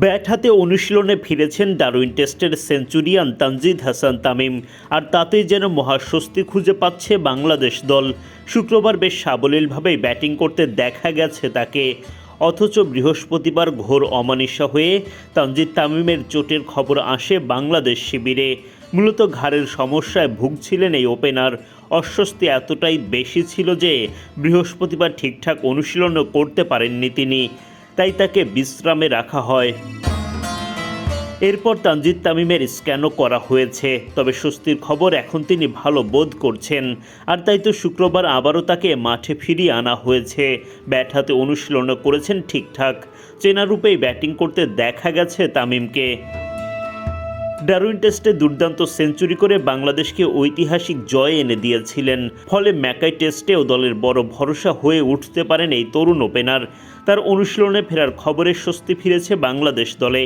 Bat হাতে অনুশীলনে ফিরেছেন ডারউইন টেস্টের সেঞ্চুরিয়ান তানজিদ হাসান তামিম, আর তাতেই যেন মহাস্বস্তি খুঁজে পাচ্ছে বাংলাদেশ দল। শুক্রবার বেশ সাবলীলভাবেই ব্যাটিং করতে দেখা গেছে তাকে, অথচ বৃহস্পতিবার ঘোর অমানিসা হয়ে তানজিদ তামিমের চোটের খবর আসে বাংলাদেশ শিবিরে। মূলত ঘাড়ের সমস্যায় ভুগছিলেন এই ওপেনার। অস্বস্তি এতটাই বেশি ছিল যে বৃহস্পতিবার ঠিকঠাক অনুশীলনও করতে পারেননি তিনি, তাই তাকে বিশ্রামে রাখা হয়। এরপর তানজিদ তামিমের স্ক্যানও করা হয়েছে, তবে স্বস্তির খবর এখন তিনি ভালো বোধ করছেন। আর তাই তো শুক্রবার আবারও তাকে মাঠে ফিরিয়ে আনা হয়েছে। ব্যাট হাতে অনুশীলনও করেছেন ঠিকঠাক। চেনা রূপেই ব্যাটিং করতে দেখা গেছে তামিমকে। ডারউইন টেস্টে দুর্দান্ত সেঞ্চুরি করে বাংলাদেশকে ঐতিহাসিক জয় এনে দিয়েছিলেন। ফলে ম্যাকাই টেস্টেও দলের বড় ভরসা হয়ে উঠতে পারেন এই তরুণ ওপেনার। তার অনুশীলনে ফেরার খবরে স্বস্তি ফিরেছে বাংলাদেশ দলে।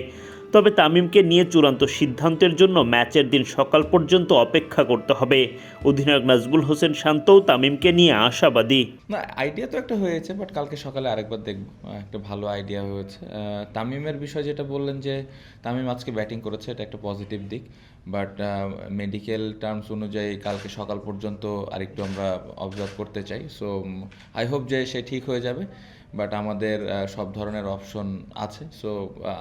তবে তামিমকে নিয়ে চূড়ান্ত সিদ্ধান্তের জন্য ম্যাচের দিন সকাল পর্যন্ত অপেক্ষা করতে হবে। অধিনায়ক নাজমুল হোসেন শান্তও তামিমকে নিয়ে আশাবাদী। না, আইডিয়া তো একটা হয়েছে, বাট কালকে সকালে আরেকবার দেখবো। একটা ভালো আইডিয়া হয়েছে। তামিমের বিষয় যেটা বললেন যে তামিম আজকে ব্যাটিং করেছে, এটা একটা পজিটিভ দিক। বাট মেডিকেল টার্মস অনুযায়ী কালকে সকাল পর্যন্ত আরেকটু আমরা অবজার্ভ করতে চাই। সো আই হোপ যে সে ঠিক হয়ে যাবে। বাট আমাদের সব ধরনের অপশন আছে। সো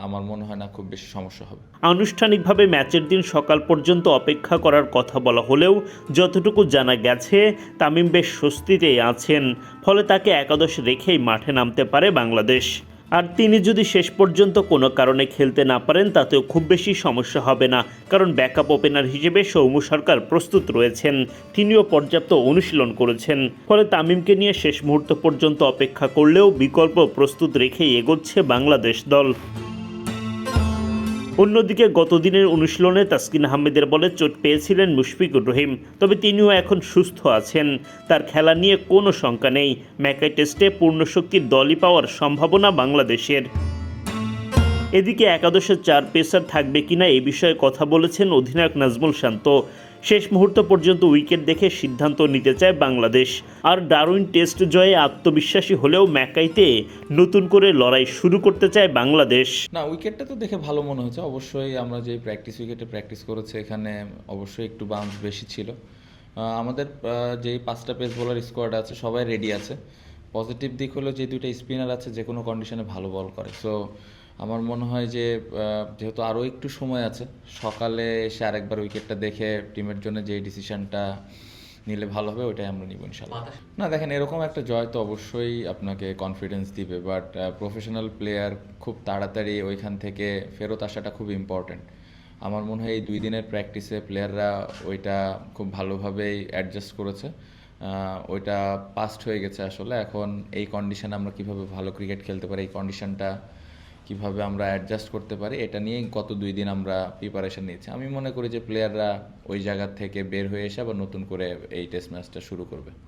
আমার মনে হয় না খুব বেশি সমস্যা হবে। আনুষ্ঠানিকভাবে ম্যাচের দিন সকাল পর্যন্ত অপেক্ষা করার কথা বলা হলেও যতটুকু জানা গেছে তামিম বেশ স্বস্তিতেই আছেন। ফলে তাকে একাদশে রেখেই মাঠে নামতে পারে বাংলাদেশ। আর তিনি যদি শেষ পর্যন্ত কোনো কারণে খেলতে না পারেন তাতেও খুব বেশি সমস্যা হবে না, কারণ ব্যাকআপ ওপেনার হিসেবে সৌম্য সরকার প্রস্তুত রয়েছেন। তিনিও পর্যাপ্ত অনুশীলন করেছেন। ফলে তামিমকে নিয়ে শেষ মুহূর্ত পর্যন্ত অপেক্ষা করলেও বিকল্প প্রস্তুত রেখেই এগোচ্ছে বাংলাদেশ দল। অন্যদিকে গতদিনের অনুশীলনে তাসকিন আহমেদের বলে চোট পেয়েছিলেন মুশফিকুর রহিম, তবে তিনিও এখন সুস্থ আছেন। তার খেলা নিয়ে কোনো শঙ্কা নেই। ম্যাকাই টেস্টে পূর্ণশক্তির দলই পাওয়ার সম্ভাবনা বাংলাদেশের। এদিকে একাদশে 4 পেসার থাকবে কিনা এই বিষয়ে কথা বলেছেন অধিনায়ক নাজমুল শান্ত। শেষ মুহূর্ত পর্যন্ত উইকেট দেখে সিদ্ধান্ত নিতে চায় বাংলাদেশ। আর ডারউইন টেস্ট জয়ে আত্মবিশ্বাসী হলেও ম্যাকাইতে নতুন করে লড়াই শুরু করতে চায় বাংলাদেশ। না, উইকেটটা তো দেখে ভালো মনে হচ্ছে। অবশ্যই আমরা যে উইকেটে প্র্যাকটিস করেছে, এখানে অবশ্যই একটু বাউন্স বেশি ছিল। আমাদের যেই 5টা পেস বোলার স্কোয়াড আছে সবাই রেডি আছে। পজিটিভ দিক হলো যে 2টা স্পিনার আছে, যে কোনো কন্ডিশনে ভালো বল করে। সো আমার মনে হয় যে যেহেতু আরও একটু সময় আছে, সকালে এসে আরেকবার উইকেটটা দেখে টিমের জন্য যে ডিসিশনটা নিলে ভালো হবে ওইটাই আমরা নিব ইনশাল্লাহ। না দেখেন, এরকম একটা জয় তো অবশ্যই আপনাকে কনফিডেন্স দিবে, বাট প্রফেশনাল প্লেয়ার খুব তাড়াতাড়ি ওইখান থেকে ফেরত আসাটা খুব ইম্পর্ট্যান্ট। আমার মনে হয় এই 2 দিনের প্র্যাকটিসে প্লেয়াররা ওইটা খুব ভালোভাবেই অ্যাডজাস্ট করেছে। ওইটা পাস্ট হয়ে গেছে আসলে। এখন এই কন্ডিশনে আমরা কীভাবে ভালো ক্রিকেট খেলতে পারি, এই কন্ডিশনটা কীভাবে আমরা অ্যাডজাস্ট করতে পারি, এটা নিয়েই গত 2 দিন আমরা প্রিপারেশন নিয়েছি। আমি মনে করি যে প্লেয়াররা ওই জায়গা থেকে বের হয়ে এসে আবার নতুন করে এই টেস্ট ম্যাচটা শুরু করবে।